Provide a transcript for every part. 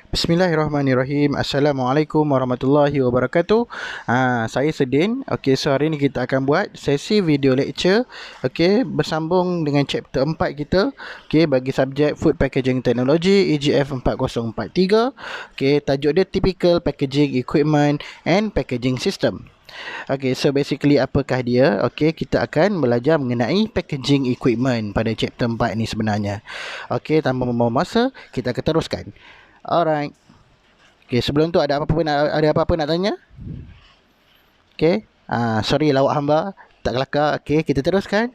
Bismillahirrahmanirrahim. Assalamualaikum warahmatullahi wabarakatuh. Saya Sedin. Okey, so hari ni kita akan buat sesi video lecture. Okey, bersambung dengan chapter 4 kita. Okey, bagi subjek Food Packaging Technology EGF 4043. Okey, tajuk dia Typical Packaging Equipment and Packaging System. Okay, so basically apakah dia? Okay, kita akan belajar mengenai packaging equipment pada chapter 4 ni sebenarnya. Okay, tanpa membuang masa, kita akan teruskan. Alright. Okay, sebelum tu ada apa-apa nak tanya? Okay. Sorry lawak hamba tak kelakar. Okay, kita teruskan.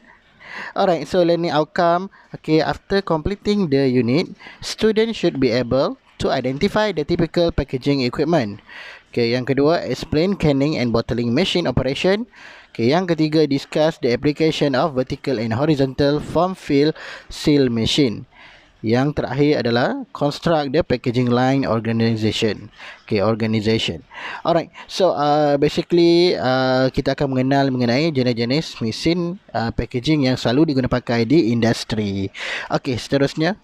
Alright, so learning outcome. Okay, after completing the unit, students should be able to identify the typical packaging equipment. Okay, yang kedua, explain canning and bottling machine operation. Okay, yang ketiga, discuss the application of vertical and horizontal form fill seal machine. Yang terakhir adalah construct the packaging line organization. Okay, organization. Alright, so basically kita akan mengenal mengenai jenis-jenis mesin packaging yang selalu digunakan pakai di industri. Okay, seterusnya.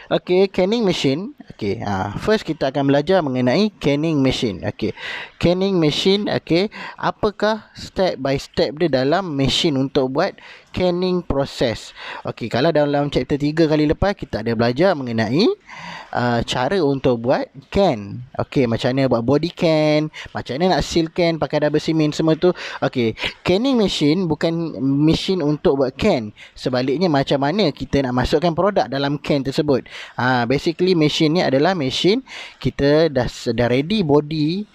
Okay, canning machine. Okay, first kita akan belajar mengenai canning machine. Okay, canning machine. Okay, apakah step by step dia dalam machine untuk buat canning process? Okay, kalau dalam chapter 3 kali lepas kita ada belajar mengenai cara untuk buat can. Okay, macam mana buat body can, macam mana nak seal can pakai double cement semua tu. Okay, canning machine bukan machine untuk buat can. Sebaliknya macam mana kita nak masukkan produk dalam can tersebut. Basically machine ni adalah machine kita dah ready body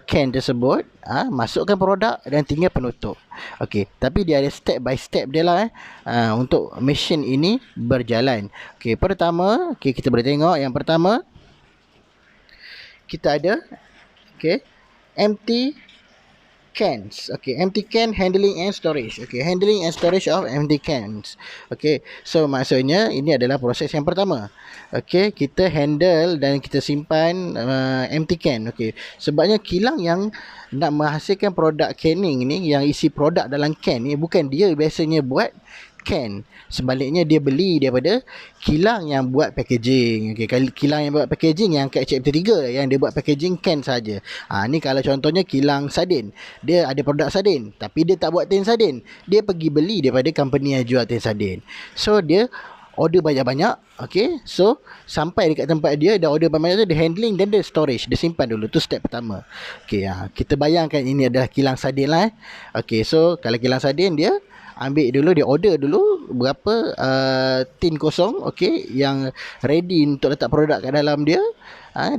can tersebut, masukkan produk dan tinggal penutup. Okey, tapi dia ada step by step dia lah untuk machine ini berjalan. Okey, pertama, kita boleh tengok yang pertama kita ada empty cans. Okay, empty can handling and storage. Okay, handling and storage of empty cans. Okay, so maksudnya ini adalah proses yang pertama. Okay, kita handle dan kita simpan empty can. Okay, sebabnya kilang yang nak menghasilkan produk canning ni, yang isi produk dalam can ni, bukan dia biasanya buat can. Sebaliknya dia beli daripada kilang yang buat packaging. Okey, kilang yang buat packaging yang kat chapter 3 yang dia buat packaging can saja. Ni kalau contohnya kilang sardin. Dia ada produk sardin tapi dia tak buat tin sardin. Dia pergi beli daripada company yang jual tin sardin. So dia order banyak-banyak. Okay, so sampai dekat tempat dia dah order banyak-banyak tu, dia handling dan dia storage, dia simpan dulu. Tu step pertama. Okay, kita bayangkan ini adalah kilang sardin lah. Okay, so kalau kilang sardin dia ambil dulu, dia order dulu berapa tin kosong, okey, yang ready untuk letak produk kat dalam dia,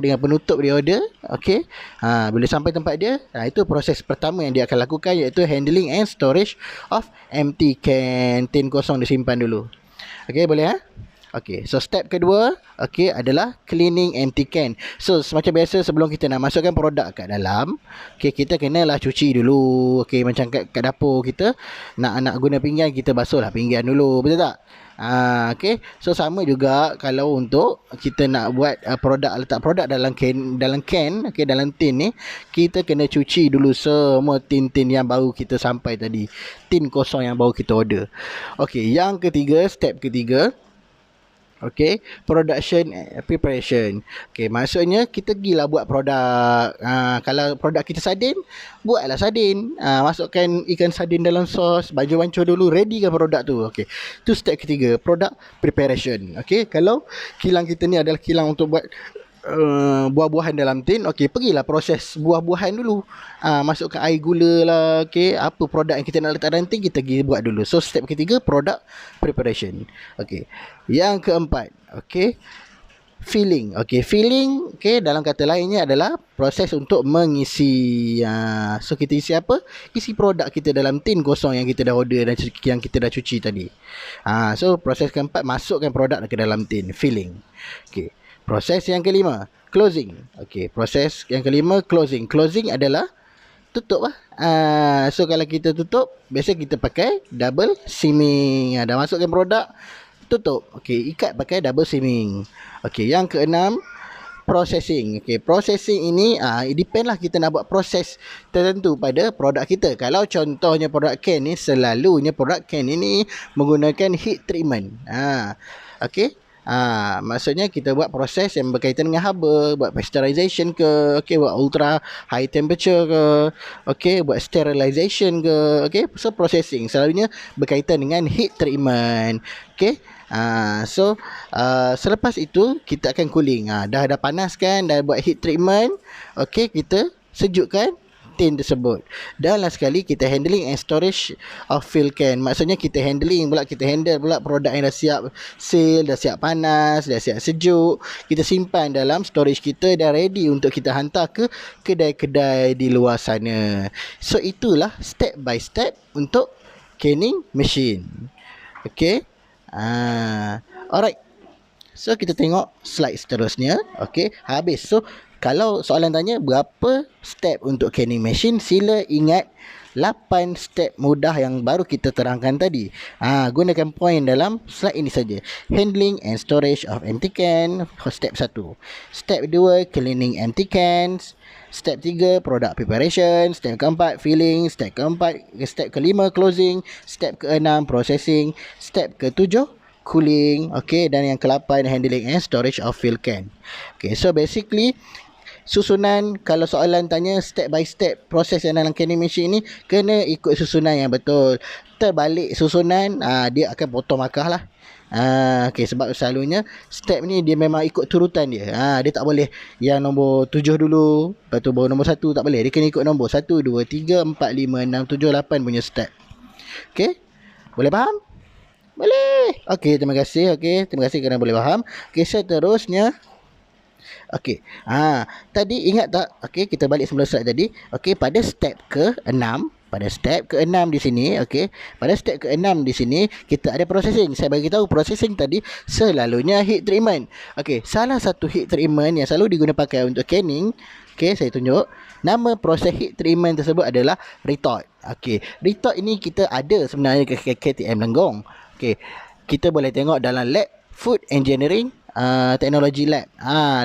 dengan penutup dia order, okey. Bila sampai tempat dia, itu proses pertama yang dia akan lakukan, iaitu handling and storage of empty can. Tin kosong disimpan dulu. Okey, boleh Okey, so step kedua adalah cleaning empty can. So macam biasa sebelum kita nak masukkan produk kat dalam, kita kenalah cuci dulu. Okey, macam kat dapur kita nak guna pinggan, kita basuhlah pinggan dulu, betul tak? Okey, so sama juga kalau untuk kita nak buat letak produk dalam can, okey, dalam tin ni, kita kena cuci dulu semua tin-tin yang baru kita sampai tadi, tin kosong yang baru kita order. Okey, yang ketiga, step ketiga, okay, production preparation. Okay, maksudnya kita pergilah buat produk. Kalau produk kita sardin, buatlah sardin. Masukkan ikan sardin dalam sos, baju wancur dulu, readykan produk tu. Okay, tu step ketiga, product preparation. Okay, kalau kilang kita ni adalah kilang untuk buat buah-buahan dalam tin, okey, pergilah proses buah-buahan dulu. Masukkan air gula lah, okey, apa produk yang kita nak letak dalam tin, kita pergi buat dulu. So step ketiga, product preparation. Okey, yang keempat, okey, filling. Okey, filling, okey, dalam kata lainnya adalah proses untuk mengisi. So kita isi apa? Isi produk kita dalam tin kosong yang kita dah order dan yang kita dah cuci tadi. So proses keempat, masukkan produk ke dalam tin, filling. Okey, proses yang kelima, closing. Okey, proses yang kelima, closing. Closing adalah tutup lah. So kalau kita tutup, biasa kita pakai double seaming. Dah masukkan produk, tutup. Okey, ikat pakai double seaming. Okey, yang keenam, processing. Okey, processing ini depend lah kita nak buat proses tertentu pada produk kita. Kalau contohnya produk can ni, selalunya produk can ini menggunakan heat treatment. Okey, Maksudnya kita buat proses yang berkaitan dengan haba, buat pasteurization ke, okey, buat ultra high temperature ke, okey, buat sterilization ke, okey. So processing selalunya berkaitan dengan heat treatment. Okey. Selepas itu kita akan cooling. Dah panas kan, dah buat heat treatment. Okey, kita sejukkan tin tersebut. Dan last sekali kita handling and storage of fill can. Maksudnya kita handle pula produk yang dah siap seal, dah siap panas, dah siap sejuk. Kita simpan dalam storage kita dan ready untuk kita hantar ke kedai-kedai di luar sana. So itulah step by step untuk canning machine. Okay. Alright. So kita tengok slide seterusnya. Okay, habis. So kalau soalan tanya berapa step untuk canning machine, sila ingat 8 step mudah yang baru kita terangkan tadi. Gunakan point dalam slide ini saja. Handling and storage of empty can, step 1. Step 2, cleaning empty cans. Step 3, product preparation. Step keempat, filling. Step kelima, closing. Step ke-6, processing. Step ke-7, cooling. Okay, dan yang ke-8, handling and storage of fill can. Okay, so basically susunan, kalau soalan tanya step by step proses yang dalam canning machine ni, kena ikut susunan yang betul. Terbalik susunan, dia akan potong markah lah. Okay, sebab selalunya step ni dia memang ikut turutan dia. Dia tak boleh yang nombor 7 dulu, lepas tu baru nombor 1, tak boleh. Dia kena ikut nombor 1, 2, 3, 4, 5, 6, 7, 8 punya step. Okay, boleh faham? Boleh. Okay, terima kasih. Okay, terima kasih kerana boleh faham. Okay, seterusnya. Okey. Tadi ingat tak? Okey, kita balik semula slide tadi. Okey, pada step ke-6, di sini, okey. Pada step ke-6 di sini kita ada processing. Saya bagi tahu processing tadi selalunya heat treatment. Okey, salah satu heat treatment yang selalu digunakan pakai untuk canning, okey, saya tunjuk. Nama proses heat treatment tersebut adalah retort. Okey, retort ini kita ada sebenarnya ke KTM Lenggong. Okey, kita boleh tengok dalam lab food engineering teknologi lab.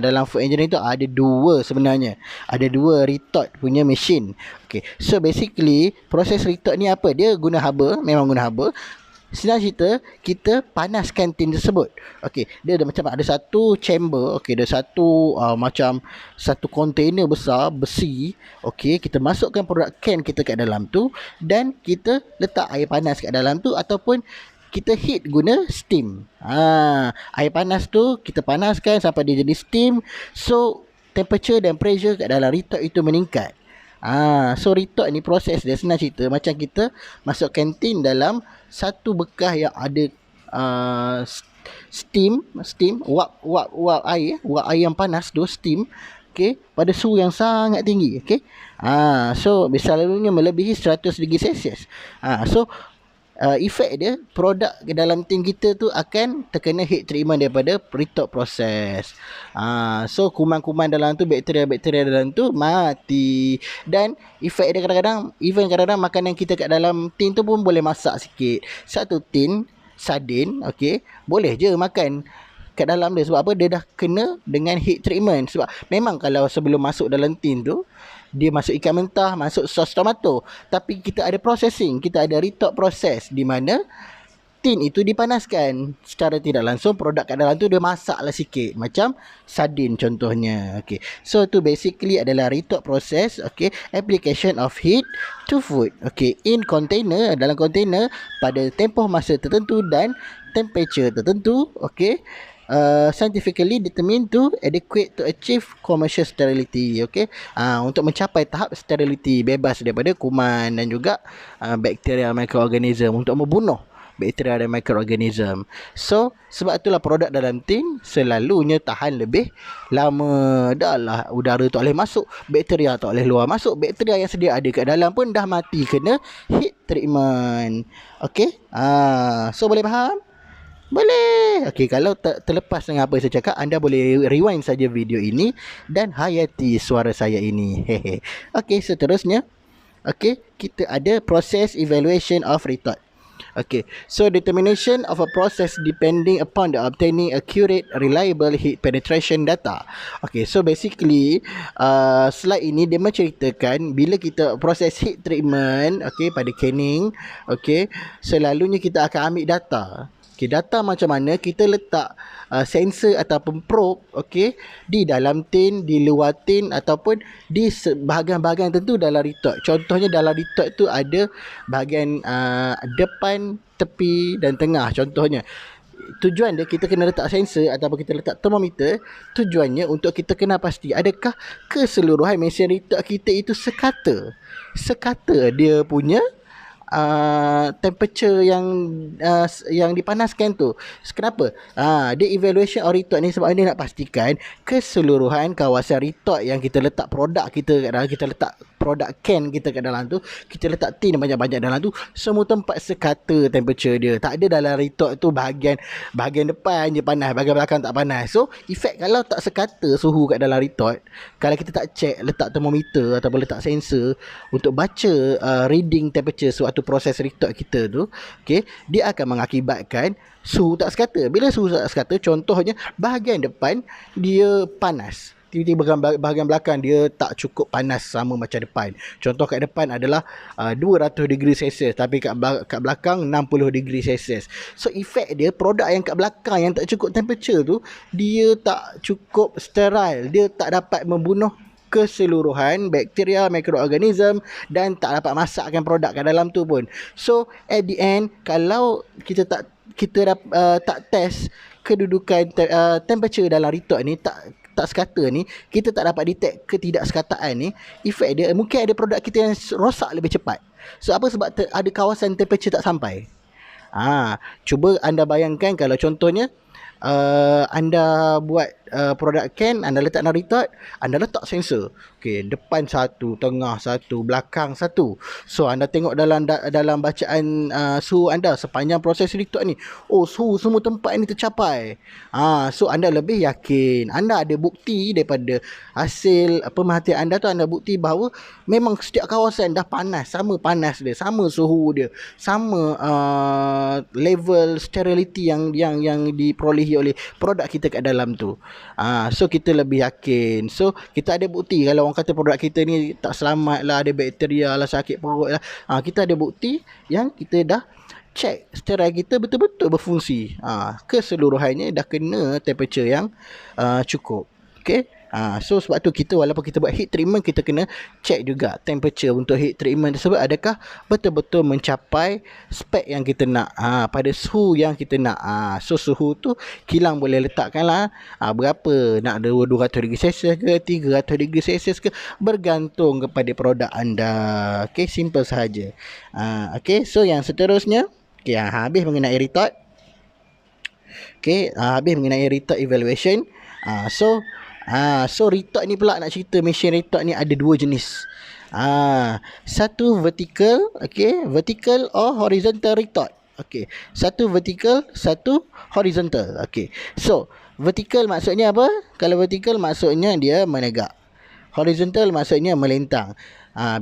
Dalam food engineering tu ada dua sebenarnya. Ada dua retort punya mesin. Okay. So basically proses retort ni apa? Dia guna haba, memang guna haba. Senang cerita, kita panaskan tin tersebut. Okey, dia ada macam ada satu chamber, okey, ada satu macam satu container besar besi. Okey, kita masukkan produk can kita kat dalam tu dan kita letak air panas kat dalam tu ataupun kita heat guna steam. Air panas tu kita panaskan sampai dia jadi steam. So temperature dan pressure kat dalam retort itu meningkat. So retort ni proses dia senang cerita macam kita masukkan tin dalam satu bekas yang ada steam, wap air yang panas tu, steam. Okey, pada suhu yang sangat tinggi. Okey. So selalunya melebihi 100 darjah Celsius. So efek dia, produk ke dalam tin kita tu akan terkena heat treatment daripada retort proses. So kuman-kuman dalam tu, bakteria-bakteria dalam tu mati. Dan efek dia kadang-kadang makanan kita kat dalam tin tu pun boleh masak sikit. Satu tin sardin, okey, boleh je makan kat dalam dia. Sebab apa? Dia dah kena dengan heat treatment. Sebab memang kalau sebelum masuk dalam tin tu, dia masuk ikan mentah, masuk sos tomato. Tapi kita ada processing, kita ada retort proses di mana tin itu dipanaskan. Secara tidak langsung produk kat dalam tu dia masak lah sikit. Macam sardin contohnya. Okay. So tu basically adalah retort proses. Okay. Application of heat to food. Okay. In container, dalam container pada tempoh masa tertentu dan temperature tertentu. Okay. Scientifically determined to adequate to achieve commercial sterility. Okay. Untuk mencapai tahap sterility, bebas daripada kuman dan juga bakteria mikroorganism, untuk membunuh bakteria dan mikroorganism. So sebab itulah produk dalam tin selalunya tahan lebih lama. Dah lah udara tak boleh masuk, bakteria tak boleh luar masuk, bakteria yang sedia ada kat dalam pun dah mati kena heat treatment. Okay. So boleh faham? Boleh. Okey, kalau terlepas dengan apa yang saya cakap, anda boleh rewind saja video ini dan hayati suara saya ini. Okey, seterusnya. Okey, kita ada process evaluation of retort. Okay, so determination of a process depending upon the obtaining accurate, reliable heat penetration data. Okay, so basically slide ini dia menceritakan bila kita proses heat treatment, okay, pada canning, okay, selalunya kita akan ambil data. Okey, data macam mana kita letak sensor ataupun probe, okey, di dalam tin, di luar tin ataupun di bahagian-bahagian tertentu dalam retort. Contohnya dalam retort tu ada bahagian depan, tepi dan tengah contohnya. Tujuan dia kita kena letak sensor ataupun kita letak termometer, tujuannya untuk kita kena pasti adakah keseluruhan mesin retort kita itu sekata dia punya temperature yang dipanaskan tu. Kenapa? Dia evaluation of retort ni sebab dia nak pastikan keseluruhan kawasan retort yang kita letak produk kita kat dalam, kita letak produk can kita kat dalam tu, kita letak tin banyak-banyak dalam tu, semua tempat sekata temperature dia. Tak ada dalam retort tu bahagian depan je panas, bahagian belakang tak panas. So, efek kalau tak sekata suhu kat dalam retort, kalau kita tak check letak termometer ataupun letak sensor untuk baca reading temperature sewaktu proses retort kita tu, okay, dia akan mengakibatkan suhu tak sekata. Bila suhu tak sekata, contohnya bahagian depan dia panas, tiba-tiba bahagian belakang dia tak cukup panas sama macam depan. Contoh kat depan adalah 200 degree Celsius tapi kat belakang 60 degree Celsius. So efek dia, produk yang kat belakang yang tak cukup temperature tu, dia tak cukup sterile, dia tak dapat membunuh keseluruhan bakteria, mikroorganism dan tak dapat masakkan produk kat dalam tu pun. So at the end, kalau kita tak test kedudukan temperature dalam retort ni, tak sekata ni, kita tak dapat detect ketidaksekatan ni, efek dia mungkin ada produk kita yang rosak lebih cepat. So apa sebab ada kawasan temperature tak sampai. Cuba anda bayangkan kalau contohnya anda buat produk can, anda letak dalam retort, anda letak sensor. Okey, depan satu, tengah satu, belakang satu. So anda tengok dalam bacaan suhu anda sepanjang proses retort ni. Oh, suhu semua tempat ni tercapai. So anda lebih yakin. Anda ada bukti daripada hasil pemerhatian anda tu, anda bukti bahawa memang setiap kawasan dah panas, sama panas dia, sama suhu dia, sama level sterility yang diperolehi oleh produk kita kat dalam tu. So kita lebih yakin. So kita ada bukti kalau orang kata produk kita ni tak selamat lah, ada bakteria lah, sakit perut lah, kita ada bukti yang kita dah check sterile kita betul-betul berfungsi. Keseluruhannya dah kena temperature yang cukup. Okay. So sebab tu kita walaupun kita buat heat treatment, kita kena check juga temperature untuk heat treatment tersebut adakah betul-betul mencapai spek yang kita nak, pada suhu yang kita nak. So suhu tu kilang boleh letakkan lah berapa, nak 200 degree Celsius ke 300 degree Celsius ke, bergantung kepada produk anda. Okay, simple sahaja. Okay, so yang seterusnya, okay, habis mengenai retort. Okay, habis mengenai retort evaluation. So retort ni pula nak cerita, mesin retort ni ada dua jenis. Satu vertical, okay, vertical or horizontal retort. Okay, satu vertical, satu horizontal. Okay, so vertical maksudnya apa? Kalau vertical maksudnya dia menegak, horizontal maksudnya melintang.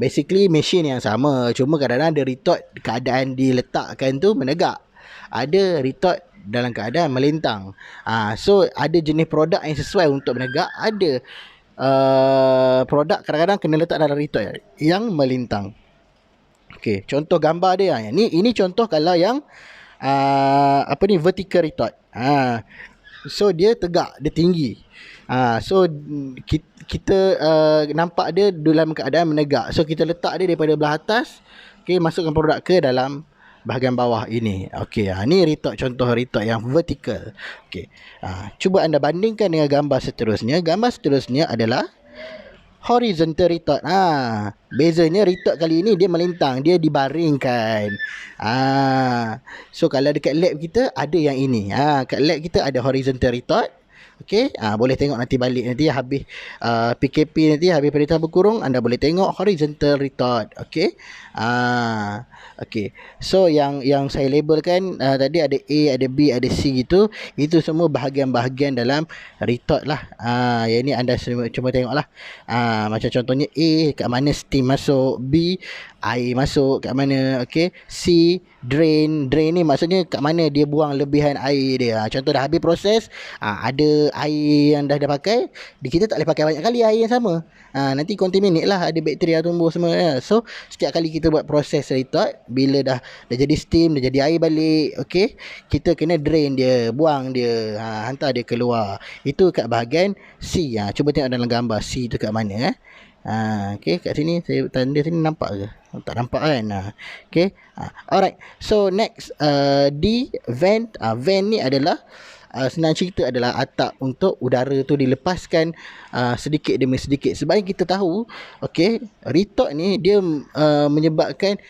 Basically mesin yang sama, cuma kadang-kadang ada retort keadaan diletakkan tu menegak, ada retort dalam keadaan melintang. So ada jenis produk yang sesuai untuk menegak, ada produk kadang-kadang kena letak dalam retort yang melintang. Okey, contoh gambar dia ini contoh kalau yang vertical retort. So dia tegak, dia tinggi. So kita nampak dia dalam keadaan menegak. So kita letak dia daripada belah atas, okey, masukkan produk ke dalam bahagian bawah ini. Okey, ni retort, contoh retort yang vertical. Okey. Cuba anda bandingkan dengan gambar seterusnya. Gambar seterusnya adalah horizontal retort. Bezanya retort kali ini dia melintang, dia dibaringkan. So kalau dekat lab kita ada yang ini. Kat lab kita ada horizontal retort. Okey, boleh tengok nanti balik, nanti habis PKP, nanti habis perintah berkurung, anda boleh tengok horizontal retort. Okey. Okey. So yang saya labelkan tadi ada A, ada B, ada C gitu. Itu semua bahagian-bahagian dalam retort lah. Yang ni anda cuma tengoklah. Macam contohnya A, kat mana steam masuk, B, air masuk kat mana, okey. C, drain ni maksudnya kat mana dia buang lebihan air dia. Contoh dah habis proses, ada air yang dah pakai, kita tak boleh pakai banyak kali air yang sama. Nanti contaminate lah, ada bakteria tumbuh semua. So setiap kali kita buat proses retort, bila dah jadi steam, dah jadi air balik, okey, kita kena drain dia, buang dia, hantar dia keluar. Itu kat bahagian C. Cuba tengok dalam gambar C tu kat mana. Okay, kat sini saya tanda sini nampak ke? Tak nampak kan? Okay. Alright. So next, D, vent. Vent ni adalah senang cerita adalah atap untuk udara tu dilepaskan sedikit demi sedikit. Sebab yang kita tahu, okay, retort ni dia menyebabkan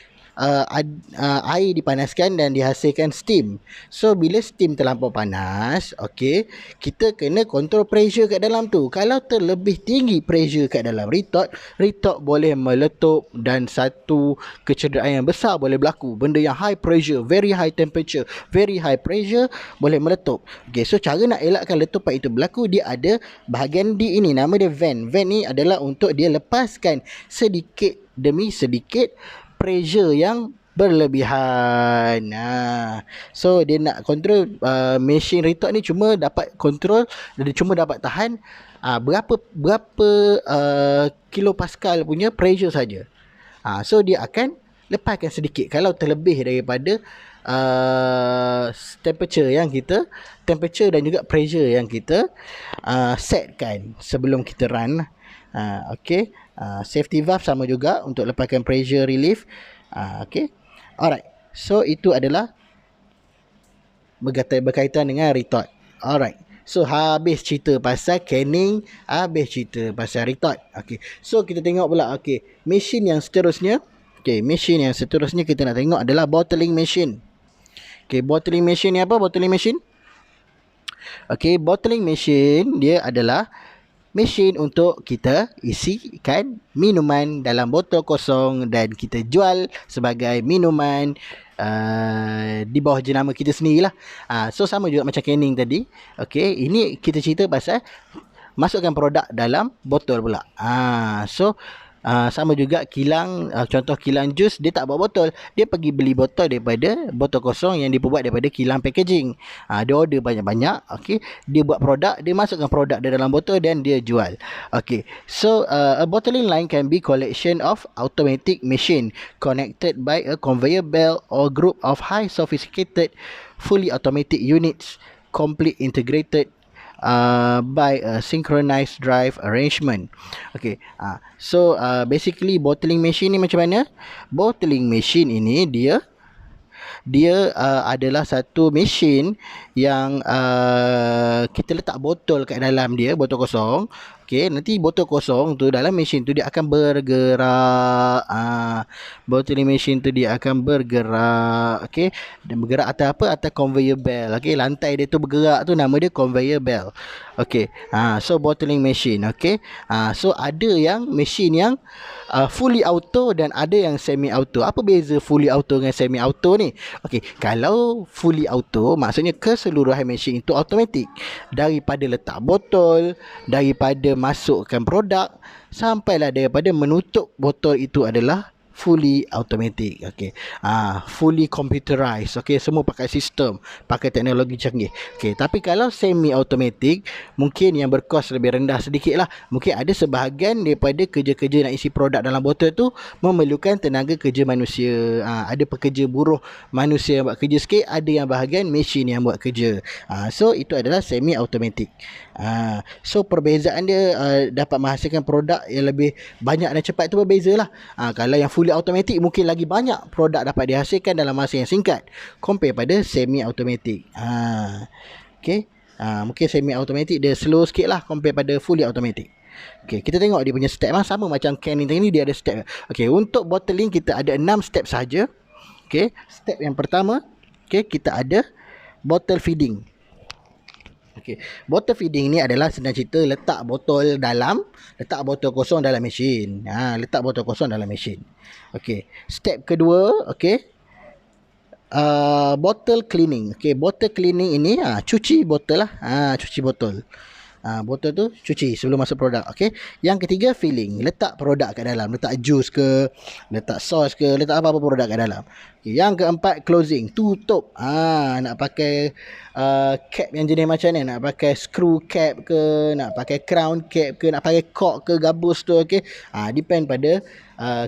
air dipanaskan dan dihasilkan steam. So bila steam terlampau panas, okay, kita kena control pressure kat dalam tu. Kalau terlebih tinggi pressure kat dalam retort boleh meletup dan satu kecederaan yang besar boleh berlaku. Benda yang high pressure, very high temperature, very high pressure boleh meletup. Okay, so cara nak elakkan letupan itu berlaku, dia ada bahagian D ini, nama dia vent. Vent ni adalah untuk dia lepaskan sedikit demi sedikit pressure yang berlebihan. So dia nak control mesin retort ni cuma dapat control, dia cuma dapat tahan berapa kilopascal punya pressure saja. So dia akan lepaskan sedikit. Kalau terlebih daripada temperature dan juga pressure yang kita setkan sebelum kita run. Okay. Safety valve sama juga untuk lepaskan pressure relief. Okay. Alright. So itu adalah berkaitan dengan retort. Alright. So habis cerita pasal canning, habis cerita pasal retort. Okay. So kita tengok pula, okay, mesin yang seterusnya. Okay, mesin yang seterusnya kita nak tengok adalah bottling machine. Okay, bottling machine ni apa? Bottling machine, okay, bottling machine dia adalah mesin untuk kita isikan minuman dalam botol kosong dan kita jual sebagai minuman di bawah jenama kita sendirilah. So sama juga macam canning tadi. Okay, ini kita cerita pasal masukkan produk dalam botol pula. So sama juga kilang, contoh kilang jus, dia tak bawa botol, dia pergi beli botol daripada botol kosong yang dibuat daripada kilang packaging. Dia order banyak-banyak, okay, dia buat produk, dia masukkan produk dia dalam botol dan dia jual. Okay, so a bottling line can be collection of automatic machine connected by a conveyor belt or group of high sophisticated fully automatic units, complete integrated by a synchronized drive arrangement. Okay, so basically bottling machine ni macam mana? Bottling machine ini dia adalah satu mesin yang kita letak botol kat dalam dia, botol kosong. Okay, nanti botol kosong tu dalam mesin tu dia akan bergerak. Bottling machine tu dia akan bergerak. Okay, dan bergerak atas apa? Atas conveyor belt. Okay, lantai dia tu bergerak tu nama dia conveyor belt. Okay, so bottling machine. Okay, so ada yang mesin yang fully auto dan ada yang semi auto. Apa beza fully auto dengan semi auto ni? Okay, kalau fully auto maksudnya keseluruhan mesin itu automatik. Daripada letak botol, daripada masukkan produk, sampailah daripada menutup botol itu adalah fully automatic. Okay, fully computerized. Okay, semua pakai sistem, pakai teknologi canggih. Okay, tapi kalau semi automatic, mungkin yang berkos lebih rendah sedikit lah. Mungkin ada sebahagian daripada kerja-kerja nak isi produk dalam botol tu memerlukan tenaga kerja manusia. Ada pekerja buruh manusia yang buat kerja sikit, ada yang bahagian mesin yang buat kerja. So itu adalah semi automatic. So perbezaan dia dapat menghasilkan produk yang lebih banyak dan cepat tu berbeza lah. Kalau yang fully automatic mungkin lagi banyak produk dapat dihasilkan dalam masa yang singkat compare pada semi automatic. Okay, mungkin semi automatic dia slow sikit lah compare pada fully automatic. Okay, kita tengok dia punya step sama macam canning ni, dia ada step. Okay, untuk bottling kita ada 6 step saja. Okay, step yang pertama, okay, kita ada bottle feeding. Okay, bottle feeding ni adalah senang cerita letak botol kosong dalam mesin. Letak botol kosong dalam mesin. Okay, step kedua, okay, bottle cleaning. Okay, bottle cleaning ini cuci botol lah. Cuci botol. Botol tu cuci sebelum masuk produk. Okey. Yang ketiga filling, letak produk kat dalam, letak jus ke, letak sos ke, letak apa-apa produk kat dalam. Okay. Yang keempat closing, tutup. Nak pakai cap yang jenis macam ni, nak pakai screw cap ke, nak pakai crown cap ke, nak pakai cork ke, gabus tu. Okey. Depend pada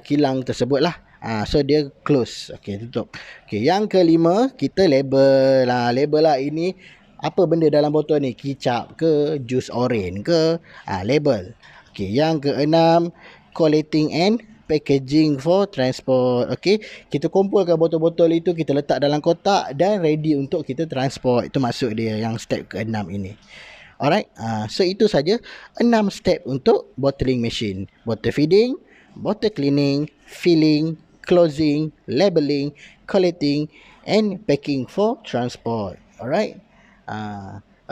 kilang tersebut lah. So dia close. Okey, tutup. Okey, yang kelima kita label. Label lah ini apa benda dalam botol ni, kicap ke, jus oren ke, label. Okey, yang keenam collating and packaging for transport. Okey, kita kumpulkan botol-botol itu, kita letak dalam kotak dan ready untuk kita transport. Itu maksud dia yang step keenam ini. Alright, so itu saja 6 step untuk bottling machine. Bottle feeding, bottle cleaning, filling, closing, labeling, collating and packing for transport. Alright.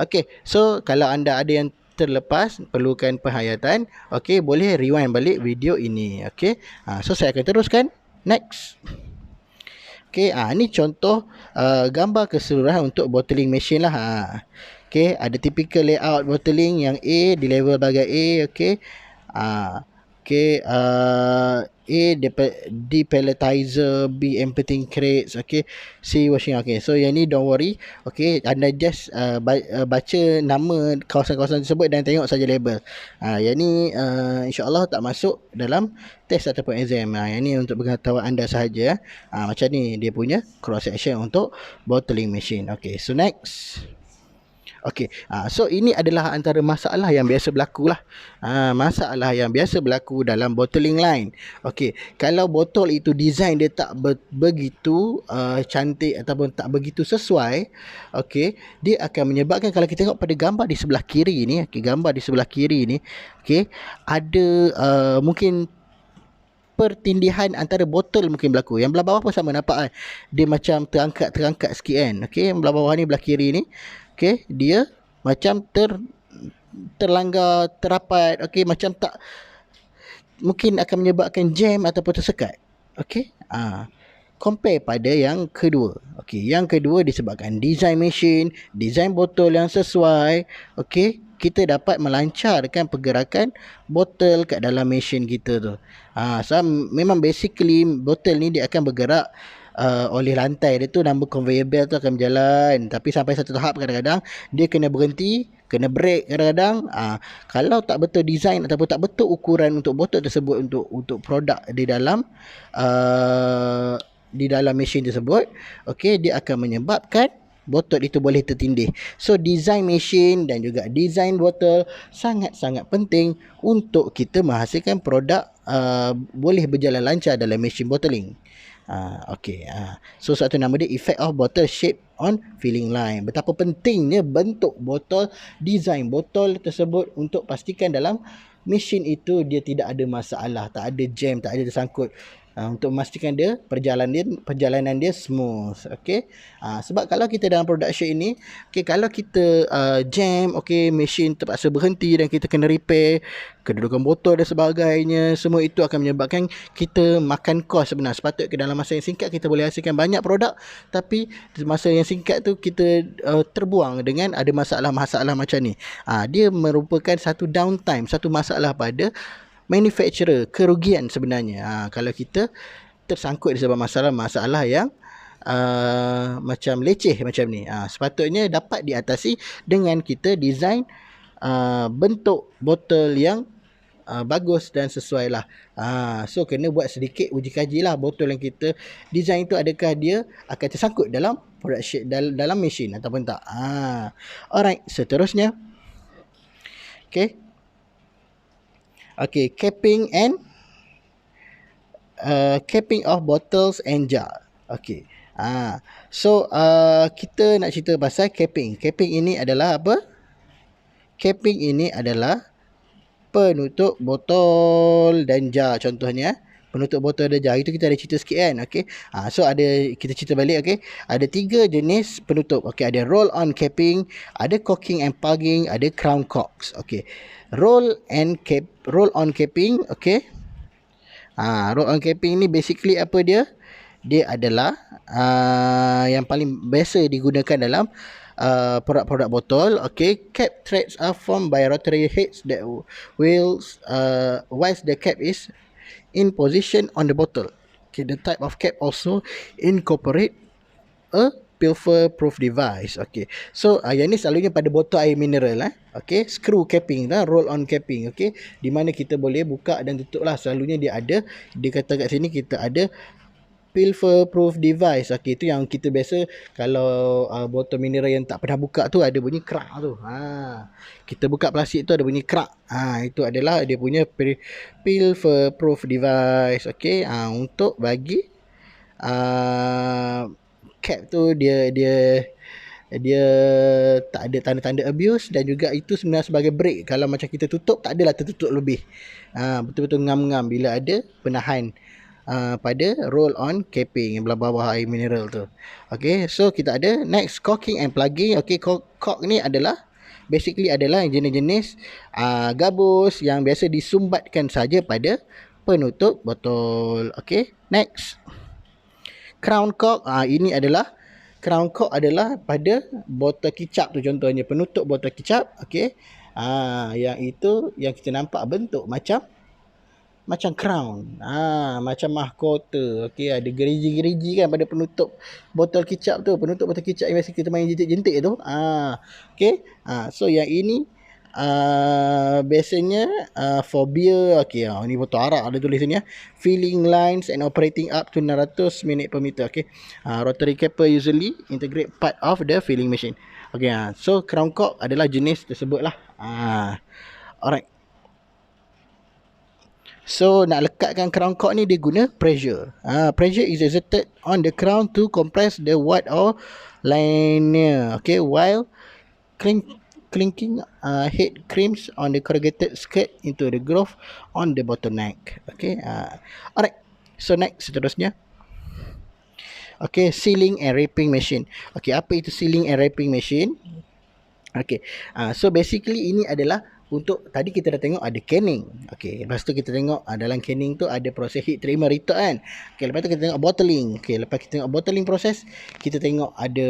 Okay, so kalau anda ada yang terlepas, perlukan penghayatan, okay, boleh rewind balik video ini. Okay, so saya akan teruskan. Next. Okay, ni contoh gambar keseluruhan untuk bottling machine lah. Okay, ada typical layout bottling yang A di level bahagian A. Okay, okay, A depalletizer, B emptying crates, okay, C washing. Okay, so yang ni don't worry. Okay, anda just baca nama kawasan-kawasan tersebut dan tengok saja label. Yang ni insyaAllah tak masuk dalam test ataupun exam. Yang ni untuk pengetahuan anda sahaja. Macam ni dia punya cross section untuk bottling machine. Okay, so next. Okey, so ini adalah antara masalah yang biasa berlaku lah. Masalah yang biasa berlaku dalam bottling line. Okey, kalau botol itu design dia tak begitu cantik ataupun tak begitu sesuai, okey, dia akan menyebabkan, kalau kita tengok pada gambar di sebelah kiri ni, okey, gambar di sebelah kiri ni, okey, ada mungkin pertindihan antara botol mungkin berlaku. Yang belah bawah pun sama, nampak kan? Dia macam terangkat sikit kan. Okey, yang belah bawah ni, belah kiri ni, okey, dia macam terlanggar, terapat, okey, macam tak, mungkin akan menyebabkan jam ataupun tersekat. Okey, compare pada yang kedua. Okey, yang kedua disebabkan design machine, design botol yang sesuai, okey, kita dapat melancarkan pergerakan botol kat dalam mesin kita tu. So memang basically botol ni dia akan bergerak oleh rantai dia tu, nama conveyor belt tu akan berjalan, tapi sampai satu tahap kadang-kadang dia kena berhenti, kena break kadang-kadang. Kalau tak betul design ataupun tak betul ukuran untuk botol tersebut, untuk produk di dalam mesin tersebut, okey, dia akan menyebabkan botol itu boleh tertindih. So design mesin dan juga design botol sangat-sangat penting untuk kita menghasilkan produk boleh berjalan lancar dalam mesin bottling. Okay. So satu nama dia effect of bottle shape on filling line. Betapa pentingnya bentuk botol, design botol tersebut untuk pastikan dalam mesin itu dia tidak ada masalah, tak ada jam, tak ada tersangkut. Untuk memastikan dia perjalanan dia smooth. Okey, sebab kalau kita dalam production ini, okey, kalau kita jam, okey, mesin terpaksa berhenti dan kita kena repair kedudukan botol dan sebagainya, semua itu akan menyebabkan kita makan kos sebenarnya. Sepatutnya dalam masa yang singkat kita boleh hasilkan banyak produk, tapi masa yang singkat tu kita terbuang dengan ada masalah-masalah macam ni. Dia merupakan satu downtime, satu masalah pada manufacturer, kerugian sebenarnya. Kalau kita tersangkut disebab masalah-masalah yang macam leceh macam ni, sepatutnya dapat diatasi dengan kita design bentuk botol yang bagus dan sesuai lah. So kena buat sedikit uji kaji lah, botol yang kita design tu adakah dia akan tersangkut dalam production, dalam mesin ataupun tak. Alright, seterusnya, Okay, capping of bottles and jar. Okay. So kita nak cerita pasal capping. Capping ini adalah apa? Capping ini adalah penutup botol dan jar, contohnya. Penutup botol dan jar itu kita ada cerita sikit kan. Okay. So kita cerita balik. Okay. Ada 3 jenis penutup. Okay. Ada roll on capping, ada corking and plugging, ada crown corks. Okay. Roll on capping. Okay. Roll on capping ni basically apa dia? Dia adalah yang paling biasa digunakan dalam produk-produk botol. Okay, cap threads are formed by rotary heads that whilst the cap is in position on the bottle. Okay, the type of cap also incorporate a pilfer proof device. Okay, so yang ni selalunya pada botol air mineral Okay, screw capping roll on capping. Okay, di mana kita boleh buka dan tutup lah. Selalunya dia ada, dia kata kat sini kita ada pilfer proof device. Okay, itu yang kita biasa kalau botol mineral yang tak pernah buka tu ada bunyi kerak tu. Kita buka plastik tu ada bunyi kerak. Itu adalah dia punya pilfer proof device. Okay, untuk bagi cap tu dia tak ada tanda-tanda abuse, dan juga itu sebenarnya sebagai break. Kalau macam kita tutup, tak adalah tertutup lebih. Betul-betul ngam-ngam bila ada penahan pada roll on capping yang belah bawah air mineral tu. Okay, so kita ada next, corking and plugging. Okay, cork ni adalah basically adalah jenis-jenis gabus yang biasa disumbatkan saja pada penutup botol. Okay, next, crown cork. Ini adalah crown cork adalah pada botol kicap tu, contohnya penutup botol kicap. Okay, yang itu yang kita nampak bentuk macam crown, macam mahkota. Okey, ada gerigi-gerigi kan pada penutup botol kicap tu. Penutup botol kicap yang biasa kita main jentik-jentik tu. Okey. So yang ini biasanya for beer. Okey, ni botol arak ada tulis sini filling lines and operating up to 600 minit per meter. Okey. Rotary capper usually integrate part of the filling machine. Okey, so crown cork adalah jenis tersebut lah. Alright. So nak lekatkan crown cork ni dia guna pressure. Pressure is exerted on the crown to compress the wad or liner. Okay, while clinking head crimps on the corrugated skirt into the groove on the bottleneck. Okay, alright. So next, seterusnya. Okay, sealing and wrapping machine. Okay, apa itu sealing and wrapping machine? Okay, so basically ini adalah untuk tadi kita dah tengok ada canning. Okey, lepas tu kita tengok dalam canning tu ada proses heat treatment retort kan. Okey, lepas tu kita tengok bottling. Okey, lepas kita tengok bottling proses, kita tengok ada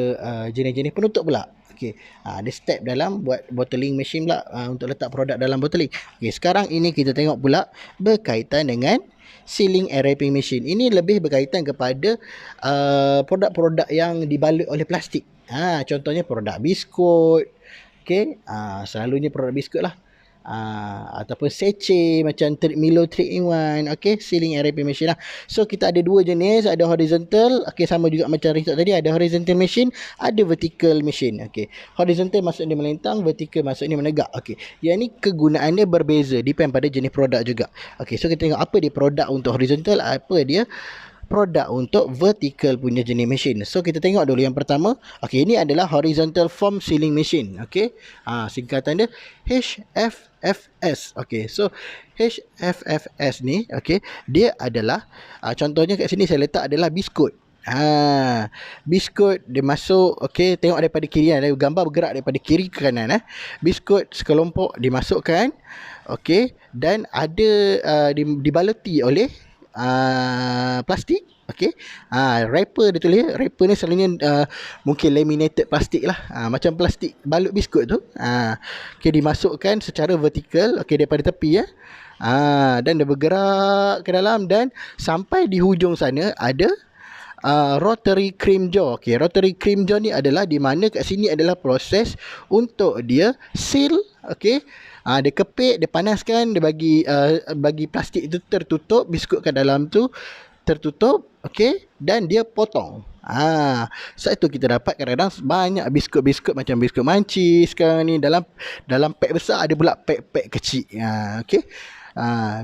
jenis-jenis penutup pula. Okey, ada step dalam buat bottling machine pula untuk letak produk dalam bottling. Okey, sekarang ini kita tengok pula berkaitan dengan sealing and wrapping machine. Ini lebih berkaitan kepada produk-produk yang dibalut oleh plastik. Contohnya produk biskut. Okey, selalunya produk biskut lah. Ataupun sachet macam Milo 3-in-1. Okay, sealing and wrapping machine lah. So kita ada dua jenis, ada horizontal. Okay, sama juga macam retort tadi, ada horizontal machine, ada vertical machine. Okay, horizontal maksudnya melintang, vertical maksudnya menegak. Okay, yang ni kegunaannya berbeza, depend pada jenis produk juga. Okay, so kita tengok apa dia produk untuk horizontal, apa dia produk untuk vertical punya jenis mesin. So kita tengok dulu yang pertama. Okey, ini adalah horizontal form sealing machine. Okey, singkatan dia HFFS. Okey, so HFFS ni, okey, dia adalah contohnya kat sini saya letak adalah biskut. Biskut dia masuk. Okey, tengok daripada kiri ada gambar bergerak daripada kiri ke kanan. Biskut sekelompok dimasukkan. Okey, dan ada dibaluti oleh plastik. Okey, wrapper dia tulis. Wrapper ni selalunya mungkin laminated plastik lah, macam plastik balut biskut tu. Okey, dimasukkan secara vertikal. Okey, daripada tepi dan dia bergerak ke dalam, dan sampai di hujung sana ada rotary cream jaw. Okey, rotary cream jaw ni adalah di mana kat sini adalah proses untuk dia seal. Okey, dia kepit, dia panaskan, dia bagi plastik itu tertutup, biskut kat dalam tu tertutup. Okey, dan dia potong. Saat itu kita dapat kadang-kadang banyak biskut-biskut macam biskut mancis sekarang ni dalam pack besar, ada pula pack-pack kecil. Okey,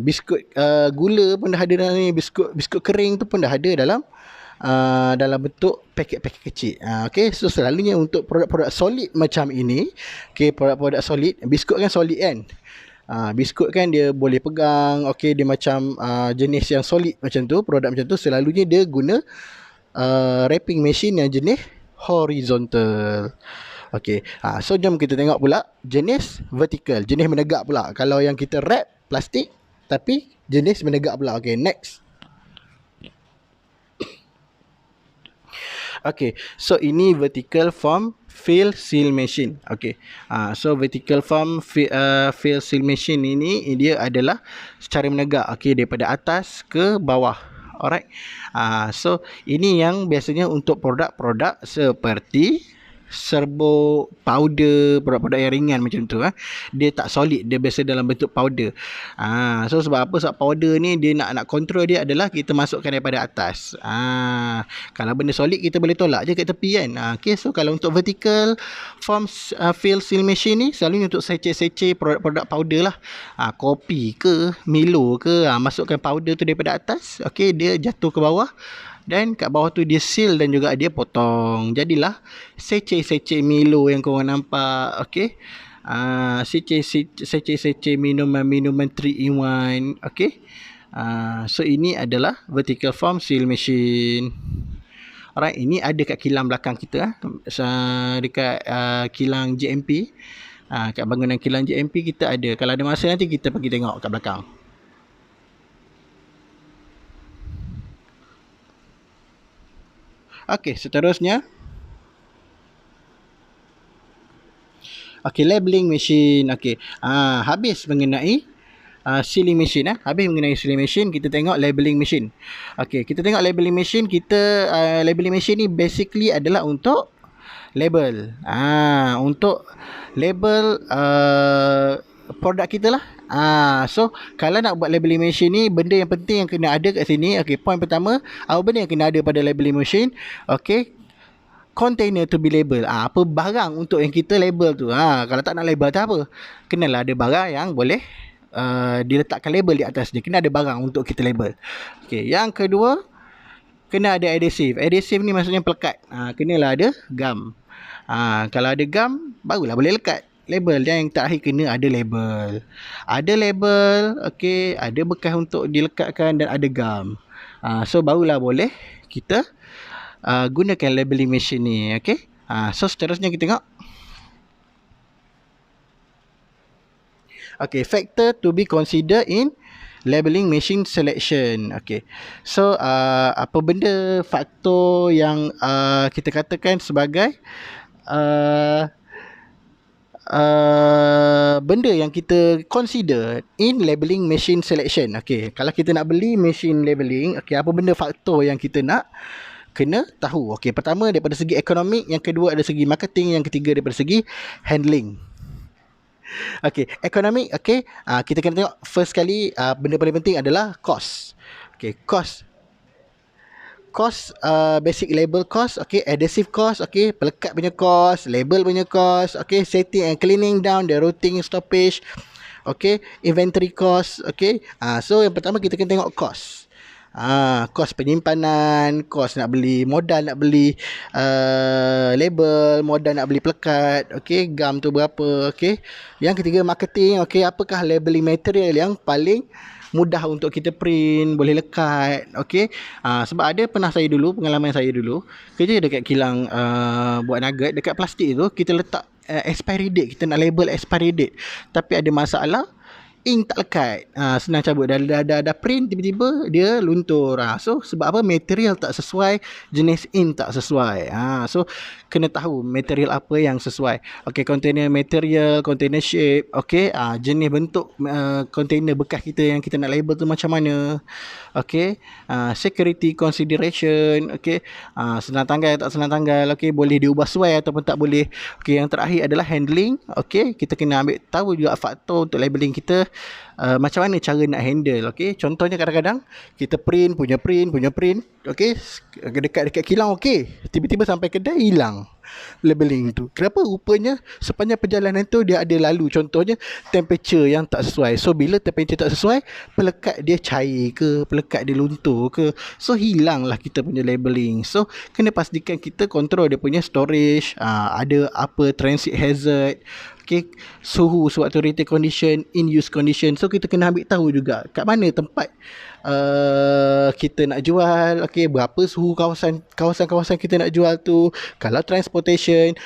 biskut gula pun dah ada dalam ni, biskut kering tu pun dah ada dalam bentuk paket-paket kecil. Okey, so selalunya untuk produk-produk solid macam ini, okey, produk-produk solid, biskut kan solid kan. Biskut kan dia boleh pegang. Okey, dia macam jenis yang solid macam tu, produk macam tu selalunya dia guna wrapping machine yang jenis horizontal. Okey, so jom kita tengok pula jenis vertical, jenis menegak pula. Kalau yang kita wrap plastik tapi jenis menegak pula. Okey, next. Okay, so ini vertical form fill seal machine. Okay. So vertical form fill seal machine ini dia adalah secara menegak, okay, daripada atas ke bawah. Alright. So ini yang biasanya untuk produk-produk seperti serbuk, powder, produk-produk yang ringan macam tu. Dia tak solid, dia biasa dalam bentuk powder. So sebab apa? Sebab powder ni dia nak control dia adalah kita masukkan daripada atas. Kalau benda solid kita boleh tolak je kat tepi kan. Okay, so kalau untuk vertical form fill seal machine ni selalunya untuk seceh-seceh produk-produk powder lah. Kopi ke, Milo ke, masukkan powder tu daripada atas. Okay, dia jatuh ke bawah. Dan kat bawah tu dia seal dan juga dia potong. Jadilah seceh-seceh Milo yang korang nampak. Okay. Seceh-seceh minuman 3 in 1. Okay. So ini adalah vertical form seal machine. Alright, ini ada kat kilang belakang kita. Dekat kilang JMP. Kat bangunan kilang JMP kita ada. Kalau ada masa nanti kita pergi tengok kat belakang. Okey, seterusnya. Okey, labeling machine. Okey. Habis mengenai sealing machine. Habis mengenai sealing machine, kita tengok labeling machine. Okey, kita tengok labeling machine. Labeling machine ni basically adalah untuk label. Untuk label produk kita lah. So kalau nak buat labeling machine ni, benda yang penting yang kena ada kat sini. Okay, point pertama, apa benda yang kena ada pada labeling machine? Okay, container to be label. Apa barang untuk yang kita label tu. Kalau tak nak label tak apa, kenalah ada barang yang boleh diletakkan label di atas dia. Kena ada barang untuk kita label. Okay, yang kedua, kena ada adhesive. Adhesive ni maksudnya pelekat. Kenalah ada gum. Kalau ada gum, barulah boleh lekat label. Dan yang terakhir kena ada label. Ada label, okay, ada bekas untuk dilekatkan dan ada gum. So barulah boleh kita gunakan labeling machine ni, okay. So seterusnya kita tengok. Okay, factor to be considered in labeling machine selection. Okay. So apa benda faktor yang kita katakan sebagai benda yang kita consider in labeling machine selection. Okay, kalau kita nak beli machine labeling, okay, apa benda faktor yang kita nak kena tahu? Okay, pertama daripada segi ekonomik, yang kedua dari segi marketing, yang ketiga daripada segi handling. Okay, ekonomik. Okay, kita kena tengok first kali, benda paling penting adalah cost. Okay, cost, basic label cost, okay, adhesive cost, okay, pelekat punya cost, label punya cost, okay, setting and cleaning down, the routing stoppage, okay, inventory cost, okay. So yang pertama kita kena tengok cost. Kos penyimpanan, kos nak beli, modal nak beli label, modal nak beli pelekat, okay, gum tu berapa, okay. Yang ketiga marketing, okay, apakah labeling material yang paling mudah untuk kita print, boleh lekat, okay. Sebab ada pernah pengalaman saya dulu kerja dekat kilang buat nugget, dekat plastik tu kita letak expiry date, kita nak label expiry date, tapi ada masalah ink tak lekat. Senang cabut. Dah print, tiba-tiba dia luntur. So sebab apa? Material tak sesuai, jenis ink tak sesuai. So kena tahu material apa yang sesuai. Okay, container material, container shape, okay, jenis bentuk container bekas kita yang kita nak label tu macam mana. Okay, security consideration, okay, senang tanggal tak senang tanggal, okay, boleh diubah sesuai ataupun tak boleh. Okay, yang terakhir adalah handling. Okay, kita kena ambil tahu juga faktor untuk labeling kita, macam mana cara nak handle. Okay, contohnya kadang-kadang kita print, okay, dekat kilang, okay, tiba-tiba sampai kedai hilang labeling tu. Kenapa? Rupanya sepanjang perjalanan tu dia ada lalu, contohnya temperature yang tak sesuai. So bila temperature tak sesuai, pelekat dia cair ke, pelekat dia luntur ke, so hilanglah kita punya labeling. So kena pastikan kita kontrol dia punya storage, ada apa transit hazard, okay, suhu sewaktu retail condition, in use condition. So kita kena ambil tahu juga kat mana tempat kita nak jual, okay, berapa suhu kawasan kita nak jual tu. Kalau transportation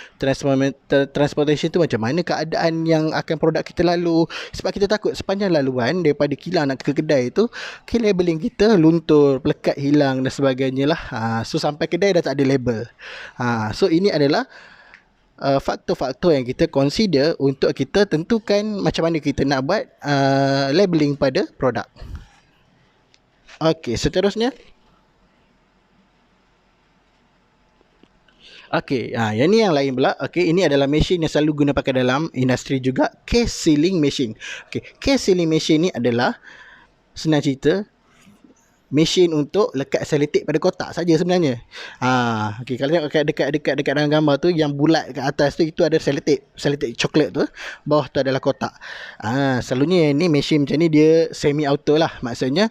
tu macam mana keadaan yang akan produk kita lalu. Sebab kita takut sepanjang laluan daripada kilang nak ke kedai tu, okay, labeling kita luntur, pelekat hilang dan sebagainya lah. So sampai kedai dah tak ada label. So ini adalah faktor-faktor yang kita consider untuk kita tentukan macam mana kita nak buat labeling pada produk. Okey, seterusnya. Okey, yang ni yang lain pula. Okey, ini adalah mesin yang selalu guna pakai dalam industri juga, case sealing machine. Okey, case sealing machine ni adalah senang cerita mesin untuk lekat selotip pada kotak saja sebenarnya. Okey, kalau tengok dekat dalam gambar tu yang bulat kat atas tu, itu ada selotip coklat tu. Bawah tu adalah kotak. Selalunya ni mesin macam ni dia semi auto lah. Maksudnya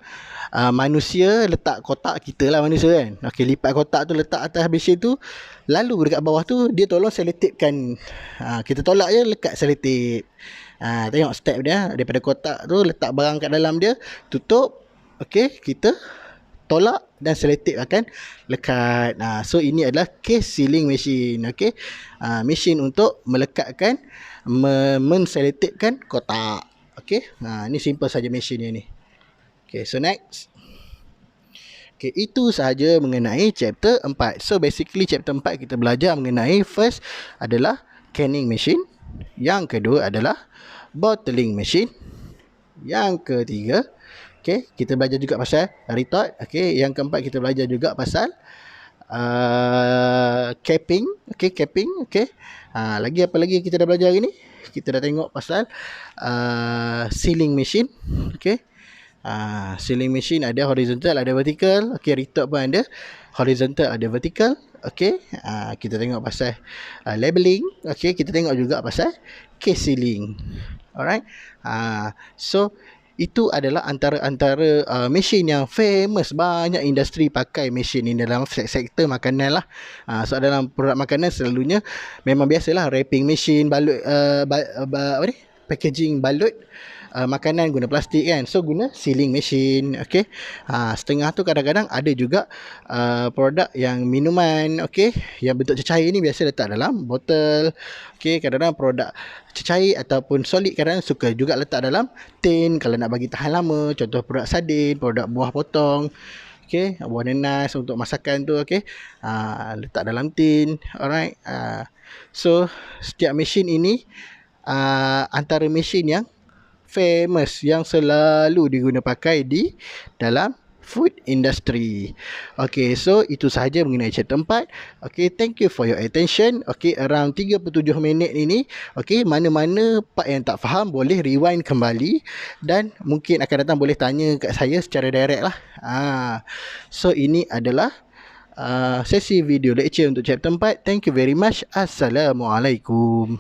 manusia letak kotak, kita lah manusia kan. Okey, lipat kotak tu letak atas mesin tu. Lalu dekat bawah tu dia tolong selotipkan. Kita tolak je, lekat selotip. Tengok step dia, daripada kotak tu letak barang kat dalam dia, tutup. Okey, kita tolak dan selotip akan lekat. So ini adalah case sealing machine. Okey, mesin untuk melekatkan, menselotipkan kotak. Okey, ni simple saja mesin ni. Okey, so next. Okey, itu sahaja mengenai chapter 4. So basically chapter 4 kita belajar mengenai, first adalah canning machine, yang kedua adalah bottling machine, yang ketiga kita belajar juga pasal retort. Yang keempat kita belajar juga pasal capping. Capping. Lagi apa lagi kita dah belajar hari ni? Kita dah tengok pasal sealing machine. Sealing machine ada horizontal, ada vertical. Retort pun ada horizontal, ada vertical. Kita tengok pasal labeling. Kita tengok juga pasal case sealing. Alright. So itu adalah antara mesin yang famous. Banyak industri pakai mesin ini dalam sektor makanan lah. So dalam produk makanan selalunya memang biasalah wrapping mesin, balut packaging balut makanan guna plastik kan. So guna sealing machine. Setengah tu kadang-kadang ada juga produk yang minuman, yang bentuk cecair ni biasa letak dalam botol. Kadang-kadang produk cecair ataupun solid kadang-kadang suka juga letak dalam tin kalau nak bagi tahan lama. Contoh produk sardin, produk buah potong, buah nanas untuk masakan tu, letak dalam tin. Alright. So setiap mesin ini antara mesin yang famous, yang selalu diguna pakai di dalam food industry. So itu sahaja mengenai chapter 4. Thank you for your attention. Around 37 minit ini. Mana-mana part yang tak faham boleh rewind kembali, dan mungkin akan datang boleh tanya kat saya secara direct lah. So ini adalah sesi video lecture untuk chapter 4. Thank you very much. Assalamualaikum.